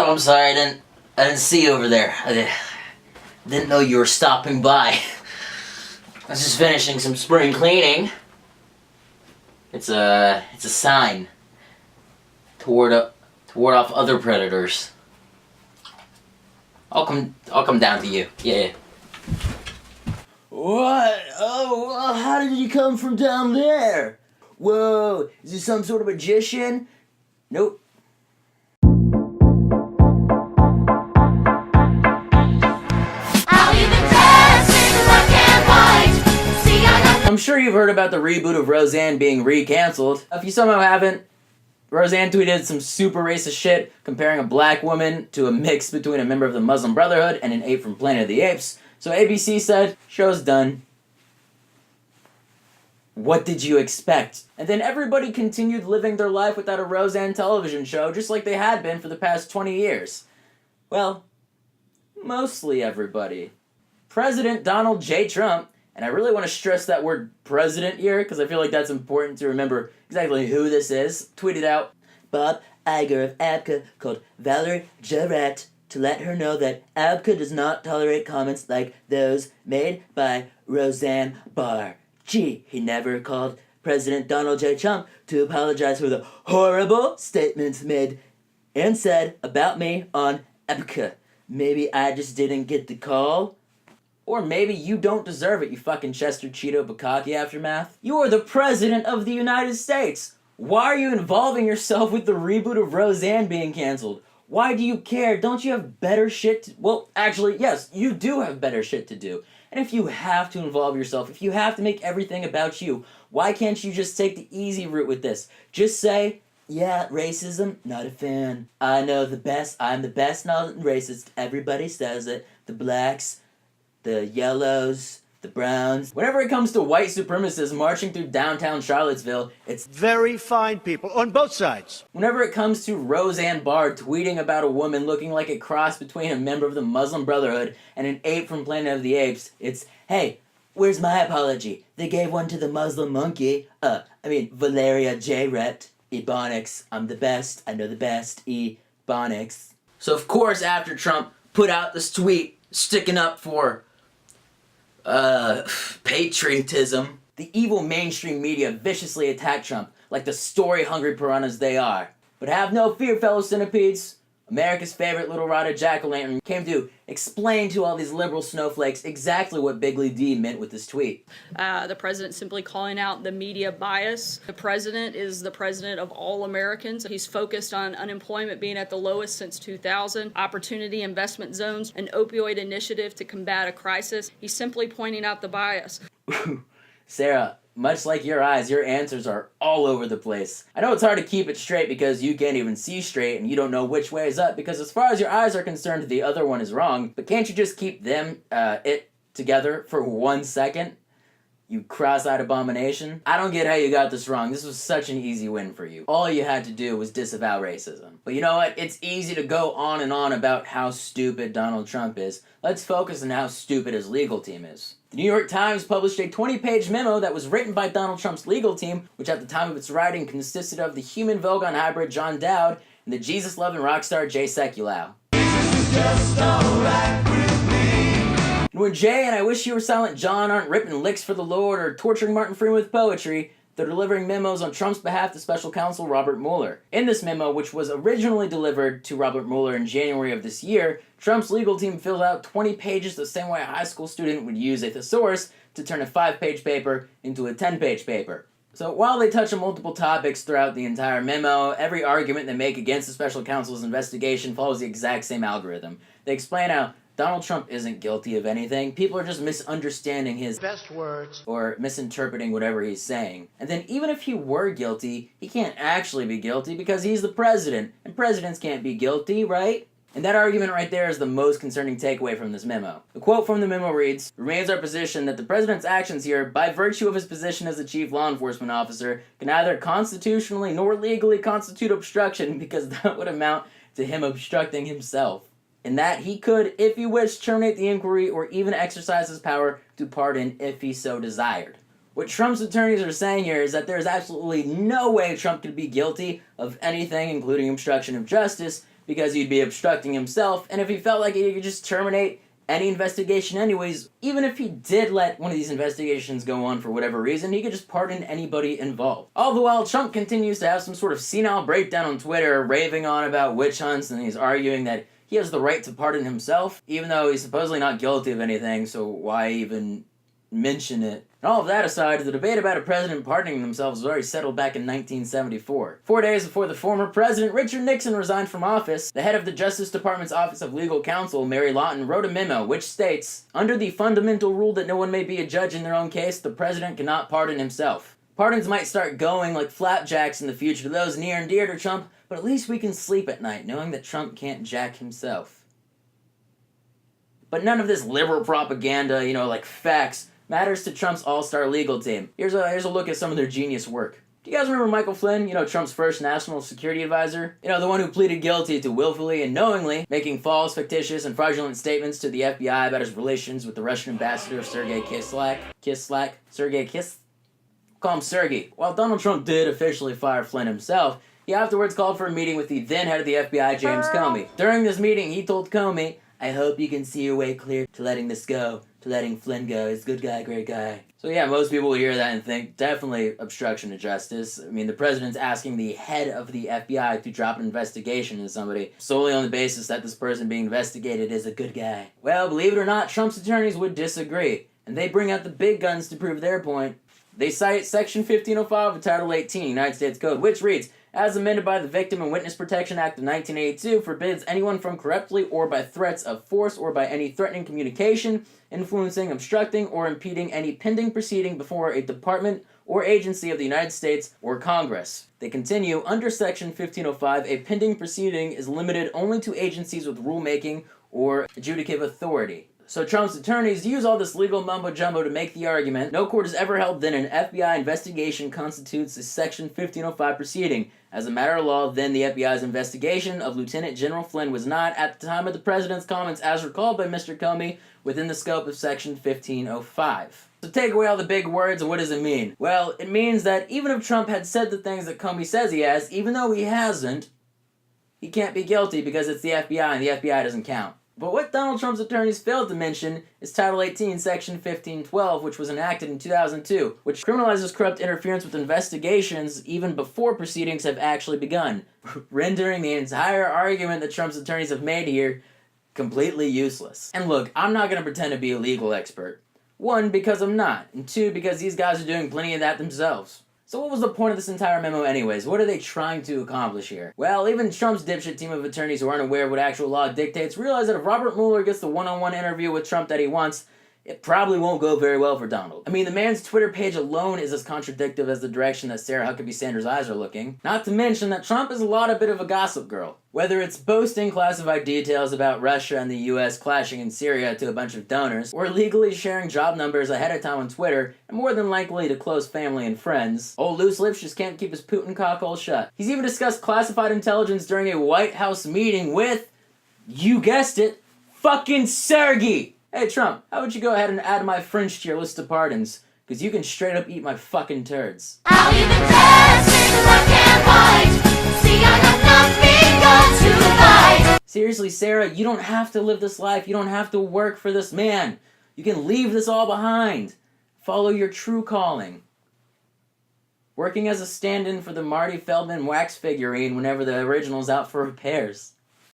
Oh, I'm sorry, I didn't see you over there. I didn't know you were stopping by. I was just finishing some spring cleaning. It's a sign to ward off other predators. I'll come down to you. Yeah. What? Oh, well, how did you come from down there? Whoa, is he some sort of magician? Nope. I'm sure you've heard about the reboot of Roseanne being re-canceled. If you somehow haven't, Roseanne tweeted some super racist shit comparing a black woman to a mix between a member of the Muslim Brotherhood and an ape from Planet of the Apes. So ABC said, show's done. What did you expect? And then everybody continued living their life without a Roseanne television show, just like they had been for the past 20 years. Well, mostly everybody. President Donald J. Trump, and I really want to stress that word president here, because I feel like that's important to remember exactly who this is, tweeted out, Bob Iger of ABCA called Valerie Jarrett to let her know that ABCA does not tolerate comments like those made by Roseanne Barr. Gee, he never called President Donald J. Trump to apologize for the horrible statements made and said about me on ABCA. Maybe I just didn't get the call? Or maybe you don't deserve it, you fucking Chester Cheeto Bukkake aftermath. You are the President of the United States! Why are you involving yourself with the reboot of Roseanne being canceled? Why do you care? Don't you have better shit to... Well, actually, yes, you do have better shit to do. And if you have to involve yourself, if you have to make everything about you, why can't you just take the easy route with this? Just say, yeah, racism, not a fan. I know the best, I'm the best non-racist, everybody says it. The blacks, the yellows, the browns. Whenever it comes to white supremacists marching through downtown Charlottesville, it's very fine people on both sides. Whenever it comes to Roseanne Barr tweeting about a woman looking like a cross between a member of the Muslim Brotherhood and an ape from Planet of the Apes, it's, hey, where's my apology? They gave one to the Muslim monkey. Valeria J. Rett. Ebonics. I'm the best. I know the best. Ebonics. So of course, after Trump put out this tweet sticking up for patriotism, the evil mainstream media viciously attacked Trump like the story-hungry piranhas they are. But have no fear, fellow centipedes. America's favorite little rotted jack-o'-lantern came to explain to all these liberal snowflakes exactly what Bigley D meant with this tweet. The president simply calling out the media bias. The president is the president of all Americans. He's focused on unemployment being at the lowest since 2000, opportunity investment zones, an opioid initiative to combat a crisis. He's simply pointing out the bias. Sarah, much like your eyes, your answers are all over the place. I know it's hard to keep it straight because you can't even see straight and you don't know which way is up because as far as your eyes are concerned, the other one is wrong. But can't you just keep it together for 1 second? You cross-eyed abomination. I don't get how you got this wrong. This was such an easy win for you. All you had to do was disavow racism. But you know what? It's easy to go on and on about how stupid Donald Trump is. Let's focus on how stupid his legal team is. The New York Times published a 20-page memo that was written by Donald Trump's legal team, which at the time of its writing consisted of the human Vogon hybrid John Dowd and the Jesus-loving rock star Jay Sekulow. And when Jay and I Wish You Were Silent John aren't ripping licks for the Lord or torturing Martin Freeman with poetry, they're delivering memos on Trump's behalf to special counsel Robert Mueller. In this memo, which was originally delivered to Robert Mueller in January of this year, Trump's legal team filled out 20 pages the same way a high school student would use a thesaurus to turn a 5-page paper into a 10-page paper. So while they touch on multiple topics throughout the entire memo, every argument they make against the special counsel's investigation follows the exact same algorithm. They explain how Donald Trump isn't guilty of anything. People are just misunderstanding his best words or misinterpreting whatever he's saying. And then even if he were guilty, he can't actually be guilty because he's the president, and presidents can't be guilty, right? And that argument right there is the most concerning takeaway from this memo. The quote from the memo reads, "Remains our position that the president's actions here, by virtue of his position as the chief law enforcement officer, can neither constitutionally nor legally constitute obstruction because that would amount to him obstructing himself. And that he could, if he wished, terminate the inquiry or even exercise his power to pardon if he so desired." What Trump's attorneys are saying here is that there is absolutely no way Trump could be guilty of anything, including obstruction of justice, because he'd be obstructing himself, and if he felt like he could just terminate any investigation anyways, even if he did let one of these investigations go on for whatever reason, he could just pardon anybody involved. All the while, Trump continues to have some sort of senile breakdown on Twitter, raving on about witch hunts, and he's arguing that he has the right to pardon himself, even though he's supposedly not guilty of anything, so why even mention it? And all of that aside, the debate about a president pardoning themselves was already settled back in 1974. 4 days before the former president, Richard Nixon, resigned from office, the head of the Justice Department's Office of Legal Counsel, Mary Lawton, wrote a memo which states, "Under the fundamental rule that no one may be a judge in their own case, the president cannot pardon himself. Pardons might start going like flapjacks in the future to those near and dear to Trump, but at least we can sleep at night knowing that Trump can't jack himself." But none of this liberal propaganda, like facts, matters to Trump's all-star legal team. Here's a look at some of their genius work. Do you guys remember Michael Flynn, Trump's first national security advisor? The one who pleaded guilty to willfully and knowingly making false, fictitious, and fraudulent statements to the FBI about his relations with the Russian ambassador Sergei Sergei Call him Sergei. While Donald Trump did officially fire Flynn himself, he afterwards called for a meeting with the then head of the FBI, James Comey. During this meeting, he told Comey, "I hope you can see your way clear to letting this go, to letting Flynn go. He's a good guy, great guy." So yeah, most people will hear that and think, definitely obstruction of justice. I mean, the president's asking the head of the FBI to drop an investigation into somebody solely on the basis that this person being investigated is a good guy. Well, believe it or not, Trump's attorneys would disagree, and they bring out the big guns to prove their point. They cite Section 1505 of Title 18, United States Code, which reads, "As amended by the Victim and Witness Protection Act of 1982, forbids anyone from corruptly or by threats of force or by any threatening communication, influencing, obstructing, or impeding any pending proceeding before a department or agency of the United States or Congress." They continue, "Under Section 1505, a pending proceeding is limited only to agencies with rulemaking or adjudicative authority." So Trump's attorneys use all this legal mumbo-jumbo to make the argument no court has ever held that an FBI investigation constitutes a Section 1505 proceeding. As a matter of law, then the FBI's investigation of Lieutenant General Flynn was not, at the time of the president's comments as recalled by Mr. Comey, within the scope of Section 1505. So take away all the big words, and what does it mean? Well, it means that even if Trump had said the things that Comey says he has, even though he hasn't, he can't be guilty because it's the FBI and the FBI doesn't count. But what Donald Trump's attorneys failed to mention is Title 18, Section 1512, which was enacted in 2002, which criminalizes corrupt interference with investigations even before proceedings have actually begun, rendering the entire argument that Trump's attorneys have made here completely useless. And look, I'm not going to pretend to be a legal expert. 1, because I'm not, and 2, because these guys are doing plenty of that themselves. So what was the point of this entire memo anyways? What are they trying to accomplish here? Well, even Trump's dipshit team of attorneys who aren't aware of what actual law dictates realize that if Robert Mueller gets the one-on-one interview with Trump that he wants, it probably won't go very well for Donald. I mean, the man's Twitter page alone is as contradictory as the direction that Sarah Huckabee Sanders' eyes are looking. Not to mention that Trump is a bit of a gossip girl. Whether it's boasting classified details about Russia and the US clashing in Syria to a bunch of donors, or legally sharing job numbers ahead of time on Twitter, and more than likely to close family and friends, old loose lips just can't keep his Putin cockhole shut. He's even discussed classified intelligence during a White House meeting with, you guessed it, fucking Sergei! Hey Trump, how would you go ahead and add my French to your list of pardons? Because you can straight up eat my fucking turds. I'll even dance in black and white. See, I got nothing got to fight. Seriously, Sarah, you don't have to live this life. You don't have to work for this man. You can leave this all behind. Follow your true calling. Working as a stand-in for the Marty Feldman wax figurine whenever the original's out for repairs.